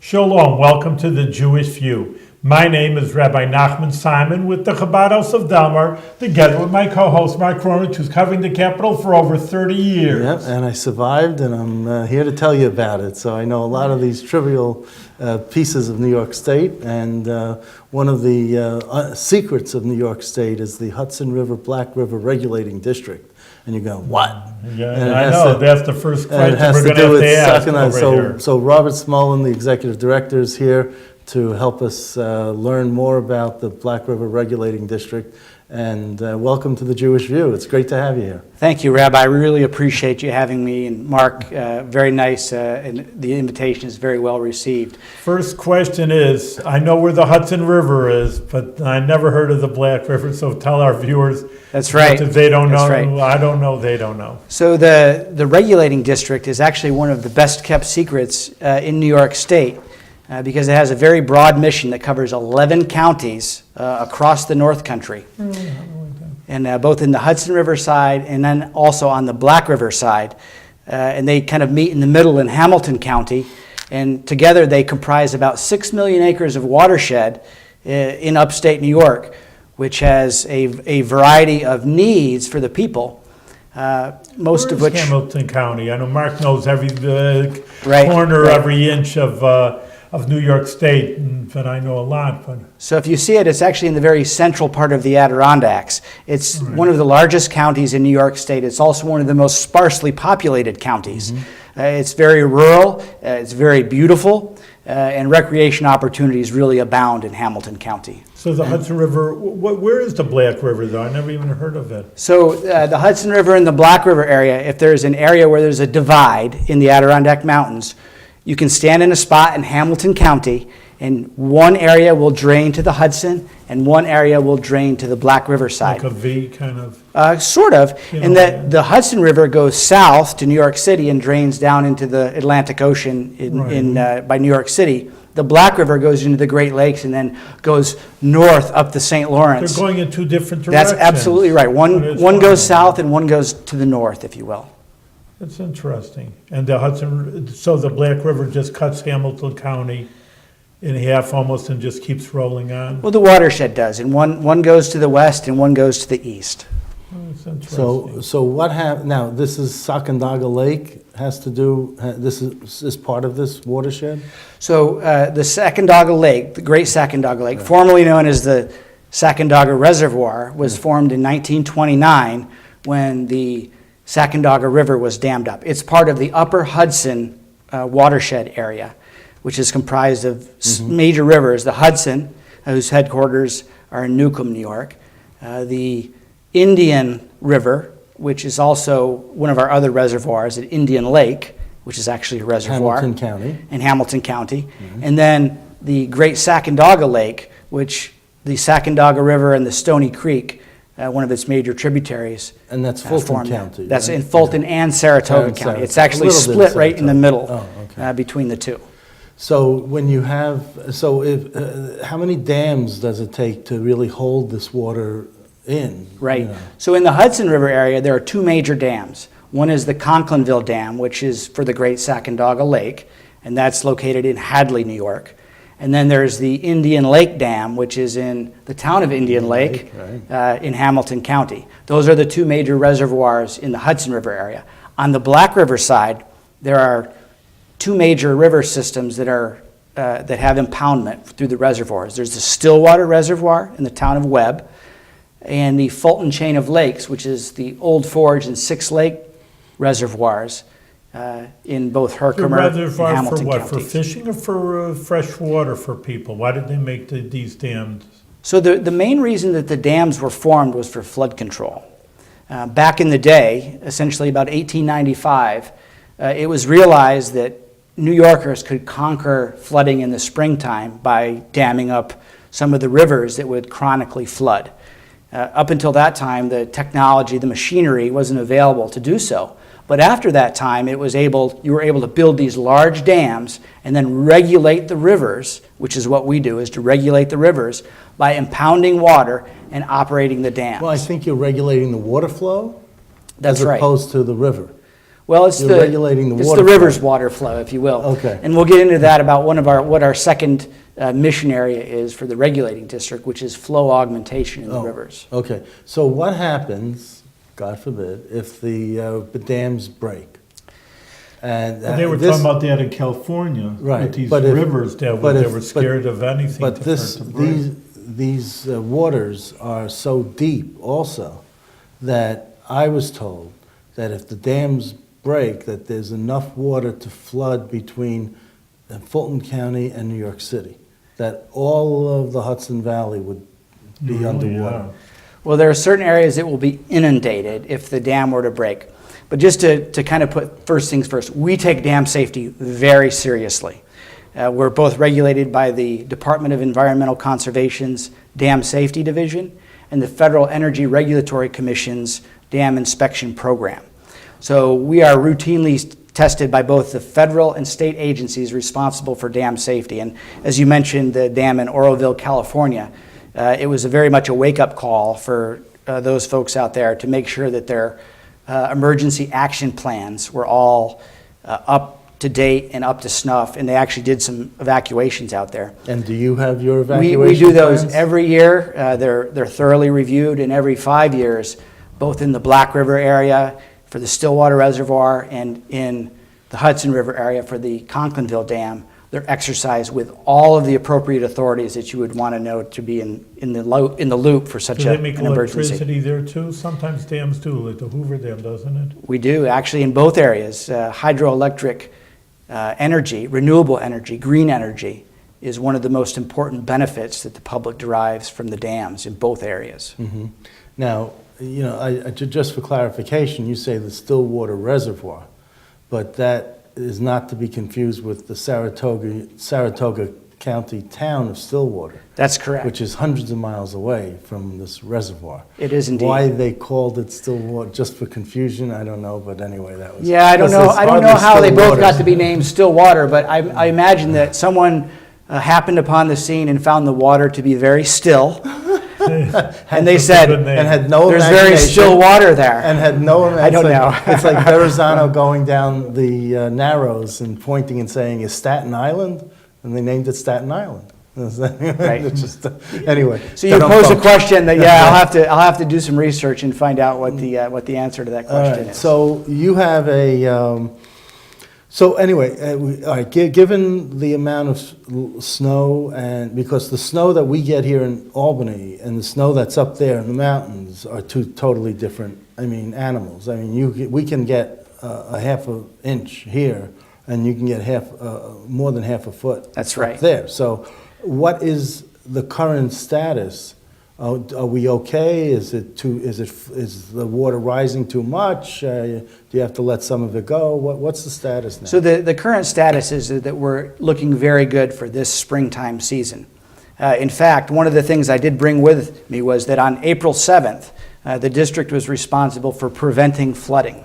Shalom, welcome to the Jewish View. My name is Rabbi Nachman Simon with the Chabad House of Delmar, together with my co-host Mark Cronin, who's covering the capital for over 30 years. Yep, and I survived, and I'm here to tell you about it. So I know a lot of these trivial pieces of New York State, and one of the secrets of New York State is the Hudson River Black River Regulating District. And you go, what? Yeah, I know. That's the first question we're going to have to ask over here. So Robert Smullen, the executive director, is here to help us learn more about the Black River Regulating District. And welcome to the Jewish View. It's great to have you here. Thank you, Rabbi. I really appreciate you having me. And Mark, very nice, and the invitation is very well received. First question is, I know where the Hudson River is, but I never heard of the Black River, so tell our viewers. That's right. If they don't know, That's right. I don't know, they don't know. So the regulating district is actually one of the best kept secrets in New York State because it has a very broad mission that covers 11 counties across the North Country. And both in the Hudson River side and then also on the Black River side. And they kind of meet in the middle in Hamilton County. And together they comprise about 6 million acres of watershed in upstate New York, which has a variety of needs for the people. Most of which Hamilton County. I know Mark knows every Right, corner, right. every inch of New York State, but I know a lot. But So if you see it, it's actually in the very central part of the Adirondacks. It's one of the largest counties in New York State. It's also one of the most sparsely populated counties. It's very rural, it's very beautiful, and recreation opportunities really abound in Hamilton County. so the Hudson River, where is the Black River, though? I never even heard of it. So the Hudson River and the Black River area, if there's an area where there's a divide in the Adirondack Mountains, you can stand in a spot in Hamilton County, and one area will drain to the Hudson, and one area will drain to the Black River side. Like a V kind of? Sort of, You in know, that the Hudson River goes south to New York City and drains down into the Atlantic Ocean by New York City. The Black River goes into the Great Lakes and then goes north up the St. Lawrence. They're going in two different directions. That's absolutely right. One goes south and one goes to the north, if you will. That's interesting. And the Hudson, so the Black River just cuts Hamilton County in half almost and just keeps rolling on? Well, the Watershed does, and one goes to the west and one goes to the east. Oh, that's interesting. So what happened, now this is Sacandaga Lake, has to do, this is part of this watershed? So the Sacandaga Lake, the Great Sacandaga Lake, formerly known as the Sacandaga Reservoir, was formed in 1929 when the Sacandaga River was dammed up. It's part of the Upper Hudson watershed area, which is comprised of major rivers. The Hudson, whose headquarters are in Newcomb, New York. The Indian River, which is also one of our other reservoirs at Indian Lake, which is actually a reservoir. Hamilton County. In Hamilton County. And then the Great Sacandaga Lake, which the Sacandaga River and the Stony Creek, one of its major tributaries. And that's Fulton County. That's right? in Fulton and Saratoga And County. It's Saratoga. actually A little bit of split right in the Saratoga. middle between the two. So when you have, how many dams does it take to really hold this water in? Right. You know? So in the Hudson River area, there are two major dams. One is the Conklinville Dam, which is for the Great Sacandaga Lake, and that's located in Hadley, New York. And then there's the Indian Lake Dam, which is in the town of Indian Lake, in Hamilton County. Those are the two major reservoirs in the Hudson River area. On the Black River side, there are two major river systems that have impoundment through the reservoirs. There's the Stillwater Reservoir in the town of Webb, and the Fulton Chain of Lakes, which is the Old Forge and Six Lake reservoirs in both Herkimer and reservoir Hamilton for what? counties. For fishing or for fresh water for people? Why did they make these dams? So the main reason that the dams were formed was for flood control. Back in the day, essentially about 1895, it was realized that New Yorkers could conquer flooding in the springtime by damming up some of the rivers that would chronically flood. Up until that time, the technology, the machinery wasn't available to do so. But after that time, you were able to build these large dams and then regulate the rivers, which is what we do, is to regulate the rivers by impounding water and operating the dams. Well, I think you're regulating the water flow That's as right. opposed to the river. Well, it's You're regulating the it's water the river's flow. water flow, if you will. Okay. And we'll get into that about what our second mission area is for the regulating district, which is flow augmentation in the rivers. Okay, so what happens, God forbid, if the dams break? And They were this- talking about that in California, Right, with these but if- rivers that but they if- were scared of anything But to this, to break. these waters are so deep also that I was told that if the dams break, that there's enough water to flood between Fulton County and New York City, that all of the Hudson Valley would be Really, underwater. yeah. Well, there are certain areas that will be inundated if the dam were to break. But just to kind of put first things first, we take dam safety very seriously. We're both regulated by the Department of Environmental Conservation's Dam Safety Division and the Federal Energy Regulatory Commission's Dam Inspection Program. So we are routinely tested by both the federal and state agencies responsible for dam safety. And as you mentioned, the dam in Oroville, California, it was very much a wake-up call for those folks out there to make sure that their emergency action plans were all up to date and up to snuff, and they actually did some evacuations out there. And do you have your evacuation We do those plans? every year. They're thoroughly reviewed, and every 5 years, both in the Black River area for the Stillwater Reservoir and in the Hudson River area for the Conklinville Dam, they're exercised with all of the appropriate authorities that you would want to know to be in the loop for such Do they make an emergency. electricity there too? Sometimes dams do, like the Hoover Dam, doesn't it? We do, actually, in both areas. Hydroelectric energy, renewable energy, green energy, is one of the most important benefits that the public derives from the dams in both areas. Mhm. Now, you know, just for clarification, you say the Stillwater Reservoir, but that is not to be confused with the Saratoga County town of Stillwater, That's correct. which is hundreds of miles away from this reservoir. It is indeed. Why they called it Stillwater, just for confusion, I don't know, but anyway, that was. Yeah, I don't know. Because I don't it's know hardly how they both got Stillwater. to be named Stillwater, but I imagine that someone happened upon the scene and found the water to be very still, and they said, Good name. And had no "There's very imagination. still water there." And had no I don't it's know. like- It's like Verrazano going down the Narrows and pointing and saying, "Is Staten Island?" And they named it Staten Island. Right. It's just, anyway. So you pose a question that, yeah, I'll have to do some research and find out what the answer to that All question right, is. so you have so anyway, all right, given the amount of snow, and because the snow that we get here in Albany and the snow that's up there in the mountains are two totally different, animals. We can get a half an inch here, and you can get more than half a foot. That's up right. there. So what is the current status? Are we okay? Is the water rising too much? Do you have to let some of it go? What's the status now? So the current status is that we're looking very good for this springtime season. In fact, one of the things I did bring with me was that on April 7th, the district was responsible for preventing flooding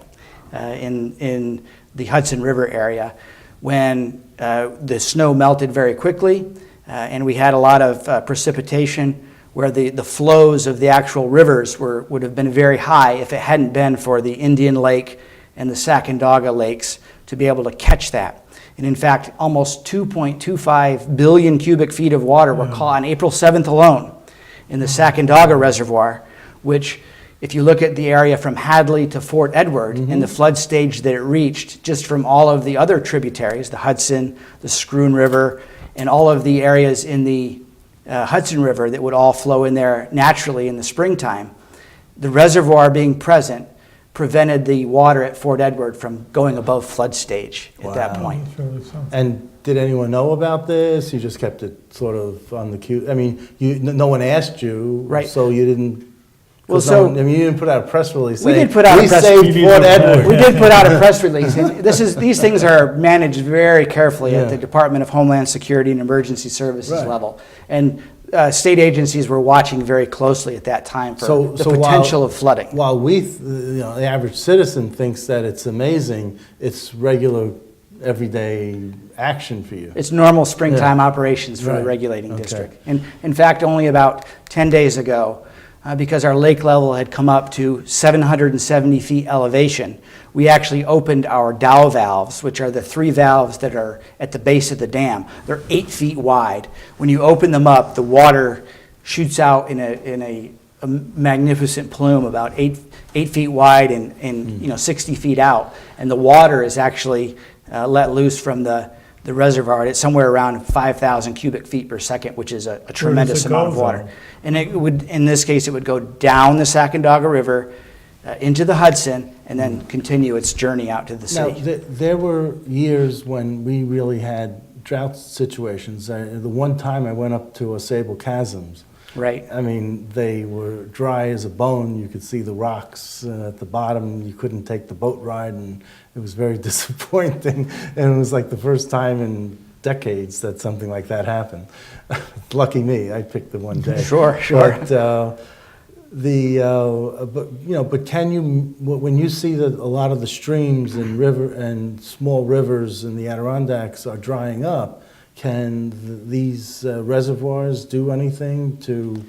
in the Hudson River area when the snow melted very quickly and we had a lot of precipitation where the flows of the actual rivers would have been very high if it hadn't been for the Indian Lake and the Sacandaga lakes to be able to catch that. And in fact, almost 2.25 billion cubic feet of water were caught on April 7th alone in the Sacandaga Reservoir, which, if you look at the area from Hadley to Fort Edward and the flood stage that it reached, just from all of the other tributaries, the Hudson, the Scroon River, and all of the areas in the Hudson River that would all flow in there naturally in the springtime, the reservoir being present prevented the water at Fort Edward from going above flood stage at that Wow. point. That's really something. And did anyone know about this? You just kept it sort of on the queue. No one asked you, Right. so you didn't. Well, 'cause so- you didn't put out a press release. We saying, did put out a "We press saved release." Fort Edward." We did put out a press release. And these things are managed very carefully at Yeah. the Department of Homeland Security and Emergency Services Right. level. And state agencies were watching very closely at that time for the potential of flooding. While the average citizen thinks that it's amazing, it's regular, everyday action for you. It's normal springtime operations for the Right. regulating Okay. district. And in fact, only about 10 days ago, because our lake level had come up to 770 feet elevation, we actually opened our dow valves, which are the 3 valves that are at the base of the dam. They're 8 feet wide. When you open them up, the water shoots out in a magnificent plume about 8 feet wide and 60 feet out. And the water is actually let loose from the reservoir. It's somewhere around 5,000 cubic feet per second, which is a tremendous amount of water. And it would, in this case, it would go down the Saratoga River into the Hudson and then continue its journey out to the sea. Now, there were years when we really had drought situations. The one time I went up to Sable Chasms, Right. I mean, they were dry as a bone. You could see the rocks at the bottom. You couldn't take the boat ride, and it was very disappointing. And it was like the first time in decades that something like that happened. Lucky me, I picked the one day. Sure. But can you, when you see that a lot of the streams and small rivers in the Adirondacks are drying up, can these reservoirs do anything to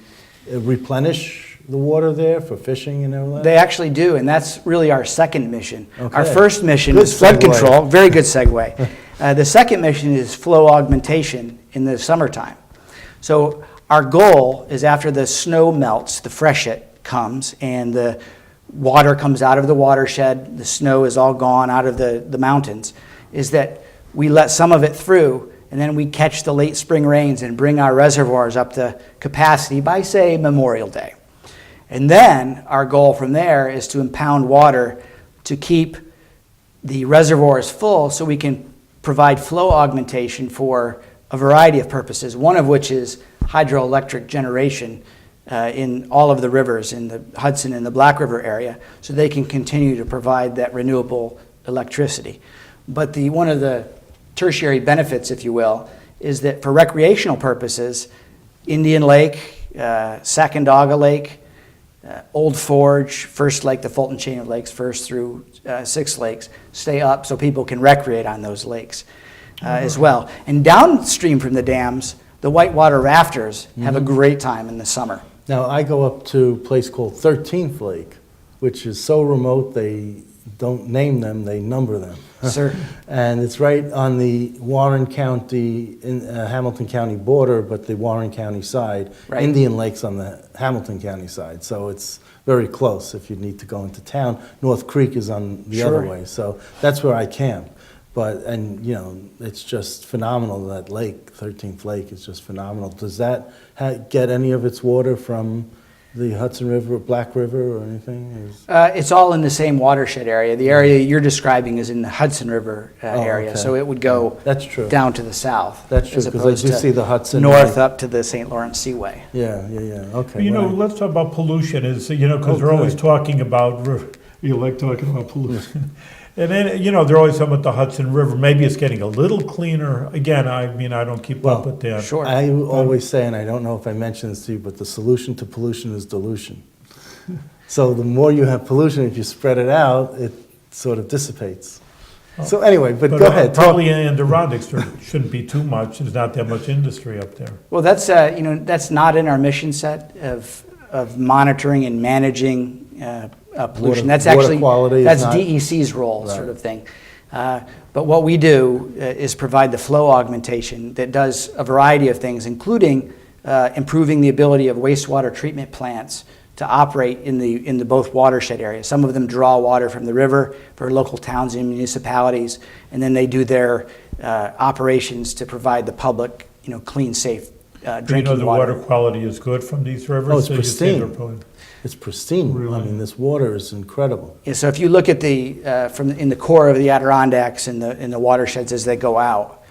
replenish the water there for fishing and all that? They actually do, and that's really our second mission. Okay. Our first mission Good is flood segue. control. Very good segue. The second mission is flow augmentation in the summertime. So our goal is after the snow melts, the freshet comes, and the water comes out of the watershed, the snow is all gone out of the mountains, is that we let some of it through, and then we catch the late spring rains and bring our reservoirs up to capacity by, say, Memorial Day. And then our goal from there is to impound water to keep the reservoirs full so we can provide flow augmentation for a variety of purposes, one of which is hydroelectric generation in all of the rivers in the Hudson and the Black River area, so they can continue to provide that renewable electricity. But one of the tertiary benefits, if you will, is that for recreational purposes, Indian Lake, Sacandaga Lake, Old Forge, First Lake, the Fulton chain of lakes, first through Six Lakes, stay up so people can recreate on those lakes as well. And downstream from the dams, the whitewater rafters have a great time in the summer. Now, I go up to a place called 13th Lake, which is so remote they don't name them, they number them. Sir. And it's right on the Warren County, Hamilton County border, but the Warren County side. Right. Indian Lake's on the Hamilton County side, so it's very close if you need to go into town. North Creek is on the other way, so that's where I camp. It's just phenomenal, that lake, 13th Lake is just phenomenal. Does that get any of its water from the Hudson River, Black River, or anything? It's all in the same watershed area. The area you're describing is in the Hudson River area, okay. so it would go That's true. down to the south. That's true, as because I opposed do to see the Hudson north Lake. up to the St. Lawrence Seaway. Yeah, okay. Let's talk about pollution, because they're always talking about, you like talking about pollution. And then, they're always talking about the Hudson River. Maybe it's getting a little cleaner. Again, I don't keep up with that. Sure. I always say, and I don't know if I mentioned this to you, but the solution to pollution is dilution. So the more you have pollution, if you spread it out, it sort of dissipates. So anyway, but go ahead. Probably in Adirondacks, there shouldn't be too much. There's not that much industry up there. Well, that's not in our mission set of monitoring and managing pollution. That's water actually quality that's is not- DEC's role, Right. sort of thing. But what we do is provide the flow augmentation that does a variety of things, including improving the ability of wastewater treatment plants to operate in the both watershed areas. Some of them draw water from the river for local towns and municipalities, and then they do their operations to provide the public, clean, safe drinking the water. Water quality is good from these rivers? Oh, it's So you say they're pristine. probably- It's pristine. Really? I mean, this water is incredible. Yeah, so if you look at in the core of the Adirondacks in the watersheds as they go out,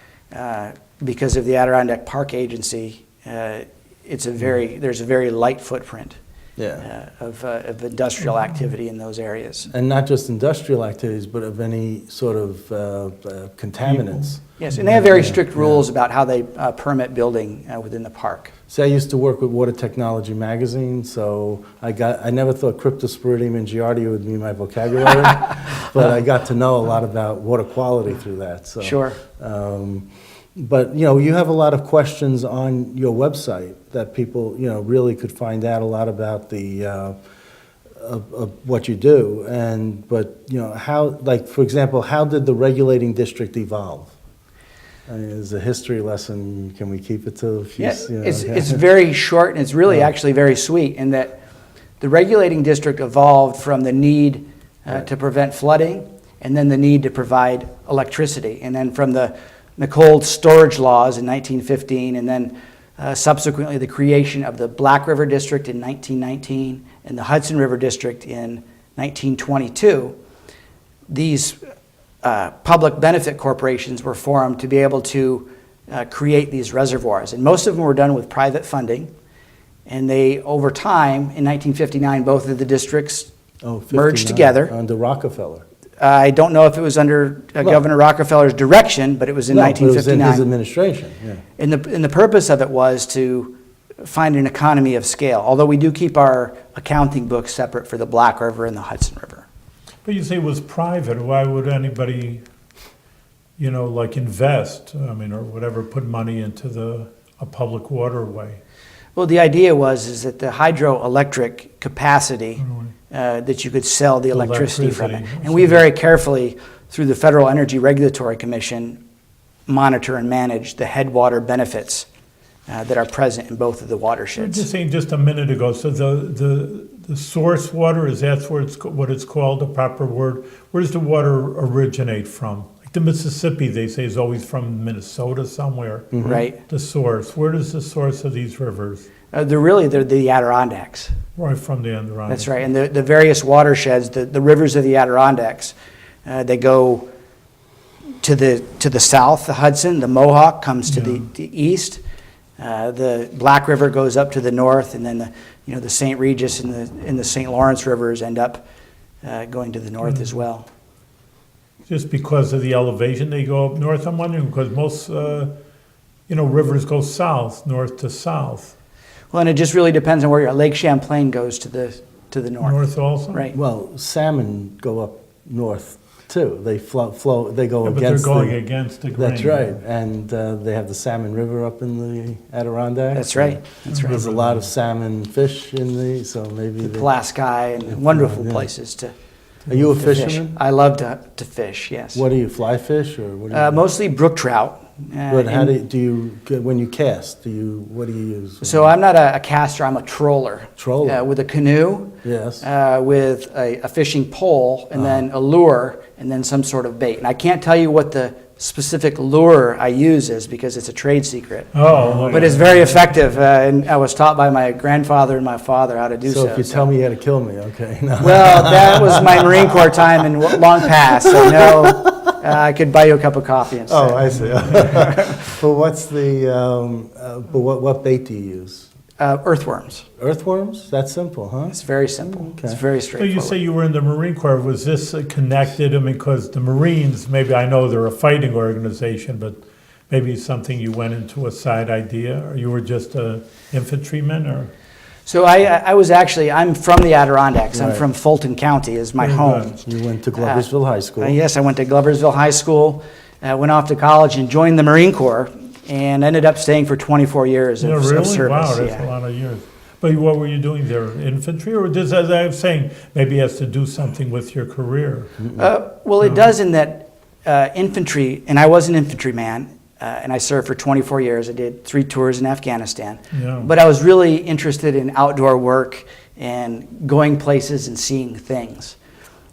because of the Adirondack Park Agency, there's a very light footprint Yeah. of industrial activity in those areas. And not just industrial activities, but of any sort of contaminants. Yes, and they have very strict rules about how they permit building within the park. See, I used to work with Water Technology magazine, so I never thought cryptosporidium and giardia would be my vocabulary, but I got to know a lot about water quality through that. So, Sure. But, you know, you have a lot of questions on your website that people, you know, really could find out a lot about the, of what you do. But, you know, how, like, for example, how did the regulating district evolve? I mean, as a history lesson, can we keep it to a few? Yeah, You know, it's very short, and it's really actually very sweet in that the regulating district evolved from the need to prevent flooding, and then the need to provide electricity. And then from the cold storage laws in 1915, and then subsequently the creation of the Black River District in 1919 and the Hudson River District in 1922, these public benefit corporations were formed to be able to create these reservoirs. And most of them were done with private funding. And they, over time, in 1959, both of the districts merged together. Under Rockefeller. I don't know if it was under Governor Rockefeller's direction, but it was in No, but it was in 1959. his administration, yeah. And the purpose of it was to find an economy of scale, although we do keep our accounting books separate for the Black River and the Hudson River. But you say it was private, why would anybody, you know, like invest, I mean, or whatever, put money into a public waterway? Well, the idea was that the hydroelectric capacity that you could sell the electricity from it. And we very carefully, through the Federal Energy Regulatory Commission, monitor and manage the headwater benefits that are present in both of the You were watersheds. just saying just a minute ago, so the source water, is that what it's called, the proper word? Where does the water originate from? Like the Mississippi, they say, is always from Minnesota somewhere. Right. The source. Where does the source of these rivers? They're the Adirondacks. Right from the Adirondack. That's right. And the various watersheds, the rivers of the Adirondacks, they go to the south, the Hudson, the Mohawk comes to the east. The Black River goes up to the north, and then the St. Regis and the St. Lawrence rivers end up going to the north as well. Just because of the elevation, they go up north, I'm wondering, because most, rivers go south, north to south. Well, and it just really depends on where you're at. Lake Champlain goes to the north. North also? Right. Well, salmon go up north too. They flow. They go Yeah, but against. they're going against the grain. That's right, and they have the Salmon River up in the Adirondack. That's right. That's right. There's a lot of salmon fish in so maybe. The Pulaski and wonderful places to. Are you a to fish. fisherman? I love to fish. Yes. What do you fly fish or what? Do you Mostly brook trout. But how do you when you cast? What do you use? So I'm not a caster. I'm a troller. Troller. With a canoe. Yes. With a fishing pole and then a lure and then some sort of bait. And I can't tell you what the specific lure I use is because it's a trade secret. Oh. But it's very effective. And I was taught by my grandfather and my father how to do so. So if you tell me you had to kill me, okay. No. Well, that was my Marine Corps time and long past. So no. I could buy you a cup of coffee instead. Oh, I see. But what's what bait do you use? Earthworms. Earthworms? That's simple, huh? It's very simple. Okay. It's very So straightforward. you say you were in the Marine Corps. Was this connected? I mean, because the Marines, maybe I know they're a fighting organization, but maybe something you went into a side idea, or you were just a infantryman, or? So I'm from the Adirondacks. I'm Right. from Fulton County is my Very home. good. You went to Gloversville High School. Yes, I went to Gloversville High School, went off to college and joined the Marine Corps and ended up staying for 24 years of, really? of service. Wow, that's yeah. a lot of years. But what were you doing there? Infantry, or this, as I was saying, maybe it has to do something with your career? Well, it does in that infantry, and I was an infantryman, and I served for 24 years. I did 3 tours in Afghanistan. Yeah. But I was really interested in outdoor work and going places and seeing things.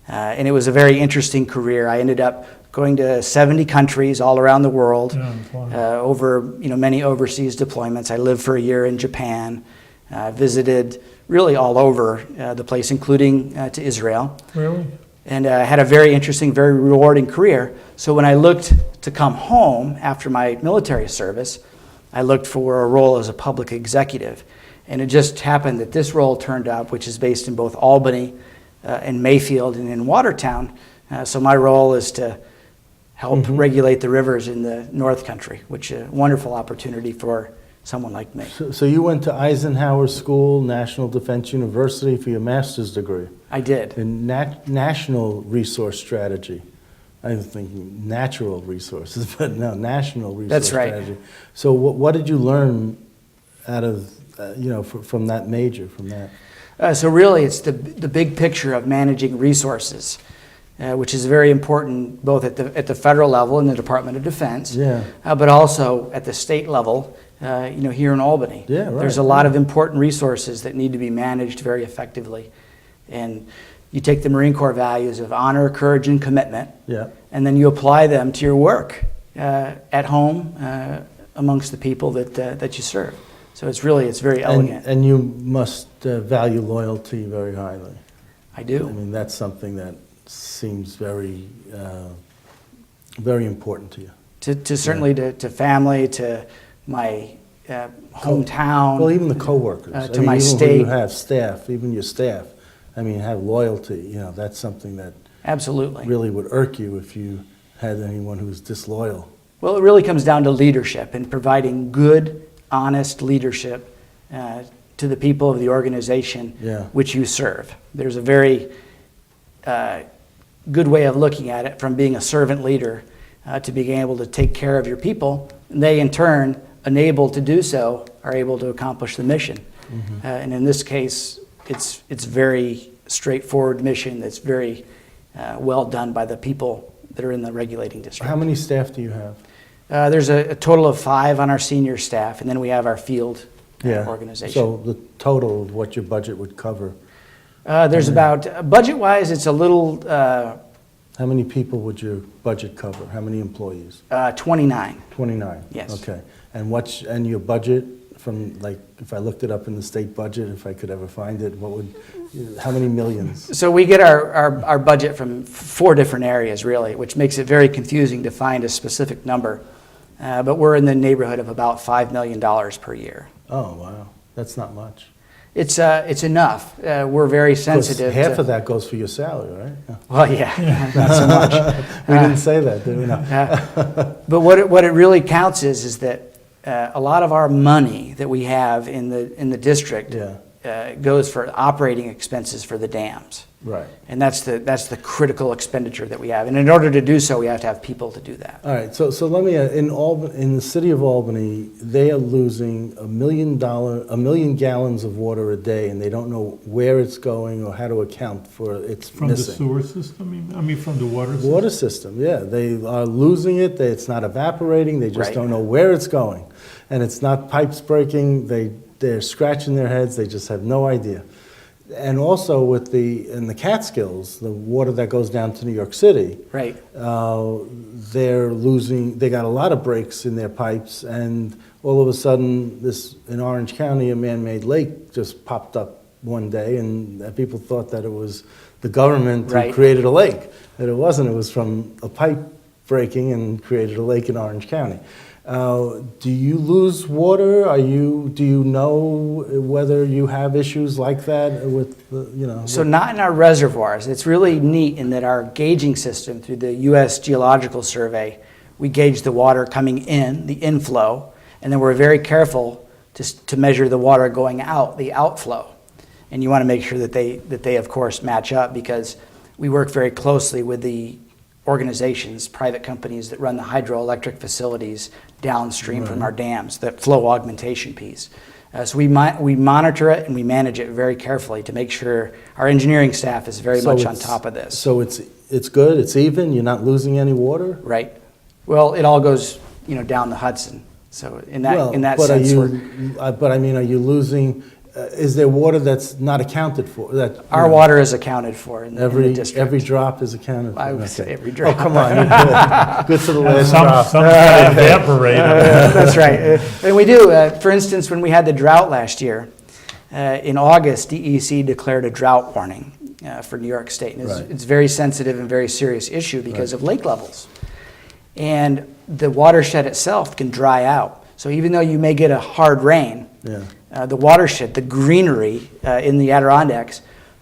And it was a very interesting career. I ended up going to 70 countries all around the world, over many overseas deployments. I lived for a year in Japan, visited really all over the place, including to Israel. Really? And had a very interesting, very rewarding career. So when I looked to come home after my military service, I looked for a role as a public executive. And it just happened that this role turned up, which is based in both Albany and Mayfield and in Watertown. So my role is to help regulate the rivers in the North Country, which is a wonderful opportunity for someone like me. So you went to Eisenhower School, National Defense University for your master's degree I did. in national resource strategy. I was thinking natural resources, but no, national resource That's right. strategy. So what did you learn out of, from that major, from that? So really, it's the big picture of managing resources, which is very important both at the federal level in the Department of Defense, but also at the state level, here in Albany. Yeah, right. There's a lot of important resources that need to be managed very effectively. And you take the Marine Corps values of honor, courage, and commitment, and then you apply them to your work at home amongst the people that you serve. So it's very elegant. And you must value loyalty very highly. I do. I mean, that's something that seems very, very important to you. To certainly to family, to my hometown. Well, even the coworkers. To my even state. When you have staff, even your staff. I mean, have loyalty. That's something that Absolutely really would irk you if you had anyone who's disloyal. Well, it really comes down to leadership and providing good, honest leadership to the people of the organization which you serve. There's a very good way of looking at it, from being a servant leader to being able to take care of your people. And they, in turn, enabled to do so, are able to accomplish the mission. And in this case, it's very straightforward mission that's very well done by the people that are in the regulating district. How many staff do you have? There's a total of 5 on our senior staff, and then we have our field organization. So the total of what your budget would cover? There's about, budget-wise, it's a little... how many people would your budget cover? How many employees? 29. 29? Yes. Okay. And your budget from, like, if I looked it up in the state budget, if I could ever find it, how many millions? So we get our budget from 4 different areas, really, which makes it very confusing to find a specific number. But we're in the neighborhood of about $5 million per year. Oh, wow. That's not much. It's enough. We're very sensitive. Half of that goes for your salary, right? Yeah. Well, yeah, not so much. We didn't say that, did we? No. But what it really counts is that a lot of our money that we have in the district goes for operating expenses for the dams. Right. And that's the critical expenditure that we have. And in order to do so, we have to have people to do that. All right. So let me in the city of Albany, they are losing a million gallons of water a day, and they don't know where it's going or how to account for its From missing. the sewer system? I mean, from the water system? Water system, yeah. They are losing it. It's not evaporating. They just don't know where it's going. And it's not pipes breaking. They're scratching their heads. They just have no idea. And also in the Catskills, the water that goes down to New York City, right? They got a lot of breaks in their pipes, and all of a sudden, in Orange County, a man-made lake just popped up one day, and people thought that it was the government who created a lake. That it wasn't. It was from a pipe breaking and created a lake in Orange County. Do you lose water? Do you know whether you have issues like that with, So not in our reservoirs. It's really neat in that our gauging system through the U.S. Geological Survey, we gauge the water coming in, the inflow, and then we're very careful to measure the water going out, the outflow. And you want to make sure that they of course match up, because we work very closely with the organizations, private companies that run the hydroelectric facilities downstream from our dams, the flow augmentation piece. So we monitor it and we manage it very carefully to make sure our engineering staff is very much on top of this. So it's good, it's even, you're not losing any water? Right. Well, it all goes down the Hudson. So in that sense, but I mean, are you losing? Is there water that's not accounted for? Our water is accounted for in the district. Every drop is accounted for? I would say every drop. Oh, come on. You're good. Good for the last drop. Some evaporated. That's right. And we do. For instance, when we had the drought last year, in August, DEC declared a drought warning for New York State. And it's a very sensitive and very serious issue because of lake levels. And the watershed itself can dry out. So even though you may get a hard rain, the watershed, the greenery in the Adirondacks,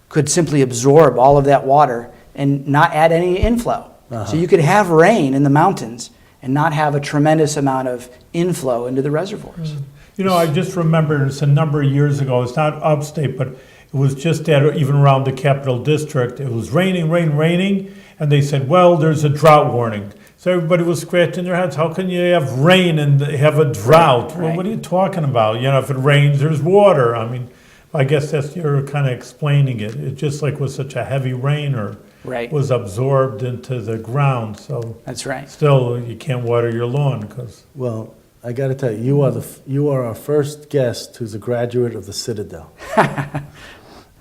could simply absorb all of that water and not add any inflow. So you could have rain in the mountains and not have a tremendous amount of inflow into the reservoirs. I just remember it's a number of years ago. It's not upstate, but It was just that, even around the Capital District, it was raining, and they said, well, there's a drought warning. So everybody was scratching their heads. How can you have rain and have a drought? Right. Well, what are you talking about? You know, if it rains, there's water. I mean, I guess that's, you're kind of explaining it. It just like was such a heavy rain or Right. was absorbed into the ground. So That's right. still, you can't water your lawn because, Well, I got to tell you, you are our first guest who's a graduate of the Citadel.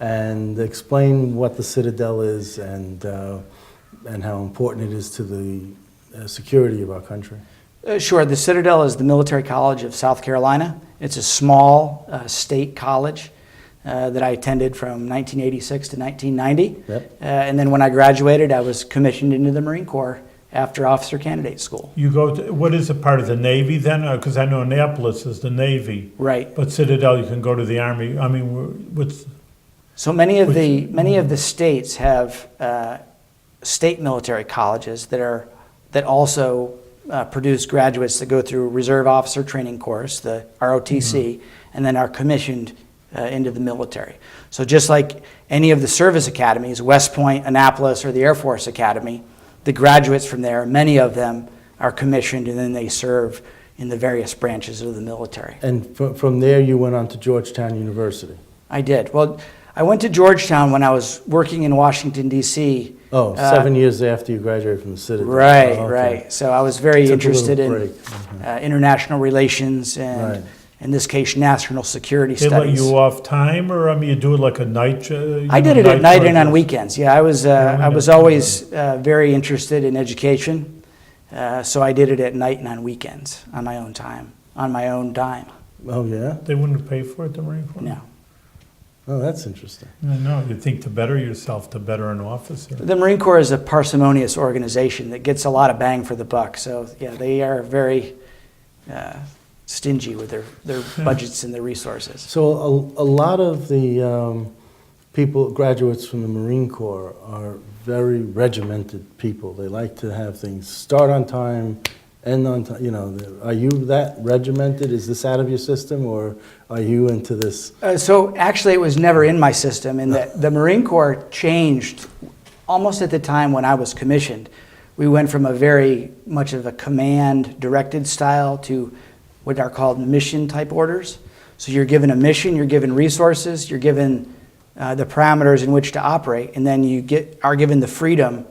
And explain what the Citadel is and how important it is to the security of our country. Sure. The Citadel is the military college of South Carolina. It's a small state college that I attended from 1986 to 1990. Yep. And then when I graduated, I was commissioned into the Marine Corps after officer candidate school. you go to, what is a part of the Navy then? Because I know Annapolis is the Navy, Right. but Citadel, you can go to the Army. I mean, what's, So many of the states have state military colleges that also produce graduates that go through Reserve Officer Training Course, the ROTC, and then are commissioned into the military. So just like any of the service academies, West Point, Annapolis, or the Air Force Academy, the graduates from there, many of them are commissioned and then they serve in the various branches of the military. And from there, you went on to Georgetown University. I did. Well, I went to Georgetown when I was working in Washington, D.C. Oh, 7 years after you graduated from the Citadel. Right, Oh, okay. right. So I was very Took a interested little in break. international relations and, Right. in this case, national security they let studies. you off time, or I mean, you do it like a night? I did it at night and on project? weekends. Yeah, I was always very interested in education, so I did it at night and on weekends on my own time, on my own dime. Oh, yeah? They wouldn't pay for it, the Marine Corps? No. Oh, that's interesting. No, you'd think to better yourself, to better an officer. The Marine Corps is a parsimonious organization that gets a lot of bang for the buck. So, yeah, they are very stingy with their budgets and their resources. So a lot of the graduates from the Marine Corps are very regimented people. They like to have things start on time, end on time. You know, are you that regimented? Is this out of your system, or are you into this? So actually, it was never in my system, in that the Marine Corps changed almost at the time when I was commissioned. We went from a very much of a command-directed style to what are called mission-type orders. So you're given a mission, you're given resources, you're given the parameters in which to operate, and then you are given the freedom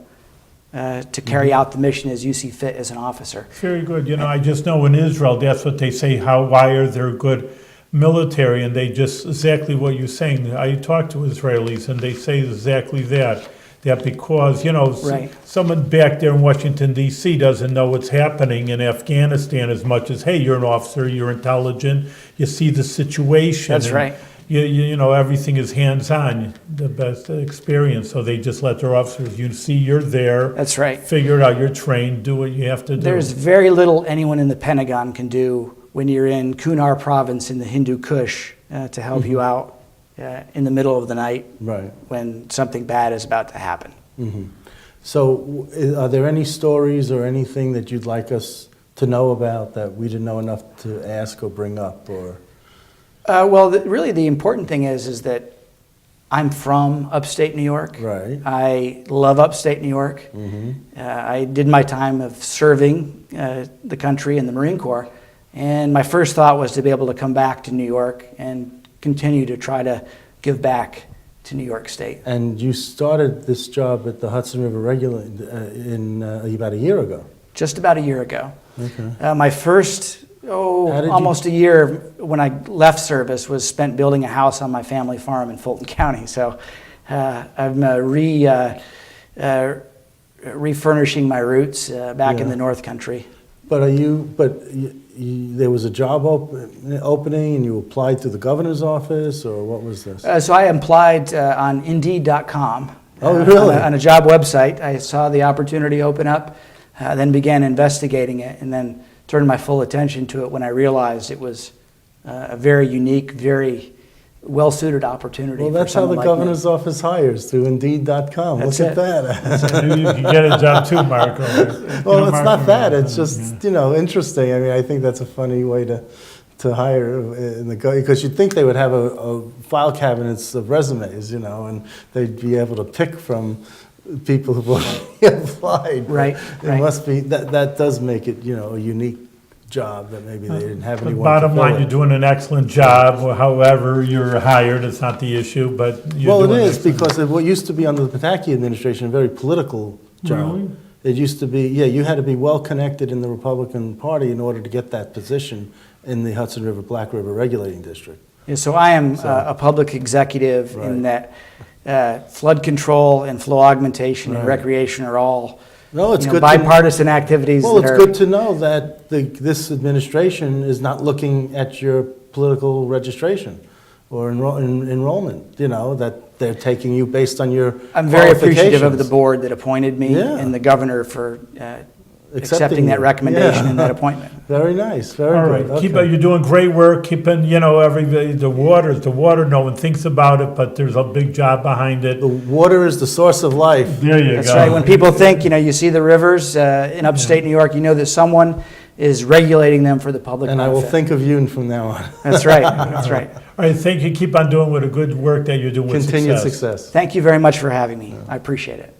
to carry out the mission as you see fit as an officer. Very good. You know, I just know in Israel, that's what they say, why are there good military? And they just, exactly what you're saying. I talk to Israelis and they say exactly that because, you know, Right. someone back there in Washington, D.C. doesn't know what's happening in Afghanistan as much as, hey, you're an officer, you're intelligent, you see the situation. That's and right. You know, everything is hands-on, the best experience. So they just let their officers, you see you're there. That's right. Figure it out, you're trained, do what you have to do. There's very little anyone in the Pentagon can do when you're in Kunar province in the Hindu Kush to help you out in the middle of the night Right. when something bad is about to happen. Mm-hmm. So are there any stories or anything that you'd like us to know about that we didn't know enough to ask or bring up? Or Well, really the important thing is that I'm from upstate New York. Right. I love upstate New York. I did my time of serving the country in the Marine Corps, and my first thought was to be able to come back to New York and continue to try to give back to New York State. And you started this job at the Hudson River in about a year ago. Just about a year ago. Okay. My first, almost a year when I left service was spent building a house on my family farm in Fulton County. So I'm refurnishing my roots back in the North Country. But there was a job opening and you applied to the governor's office, or what was this? So I applied on Indeed.com. Oh, really? On a job website. I saw the opportunity open up, then began investigating it, and then turned my full attention to it when I realized it was a very unique, very well-suited opportunity. Well, that's how the governor's office hires, through Indeed.com. Look at that. Maybe you can get a job too, Marco. Well, it's not that. It's just, interesting. I mean, I think that's a funny way to to hire in the because you'd think they would have a file cabinets of resumes, you know, and they'd be able to pick from people who've already applied. Right, It right. must be that does make it, you know, a unique job that maybe they didn't have But anyone. bottom to fill line, it. you're doing an excellent job, however you're hired, it's not the issue, but you're Well, it doing is excellent. because of what used to be under the Pataki administration, a very political job. Really? It used to be, yeah, you had to be well connected in the Republican Party in order to get that position in the Hudson River Black River Regulating District. Yeah, so I am a public executive in that flood control and flow augmentation and Right. recreation are all No, it's you know, good. bipartisan activities. Well, that it's are, good to know that this administration is not looking at your political registration or enrollment. You know that they're taking you based on your. I'm very appreciative of the qualifications. board that appointed me Yeah. and the governor for accepting you. that recommendation Yeah. and that appointment. Very nice. Very All good. right, keep, Okay. you're doing great work, keeping, you know, everybody, the water, no one thinks about it, but there's a big job behind it. The water is the source of life. There you go. That's right. When people think, you know, you see the rivers in upstate New York, you know that someone is regulating them for the public And I will benefit. think of you from now on. That's right. That's right. All right, thank you, keep on doing with the good work that you're doing with Continued success. Thank you very much for having me. I appreciate it.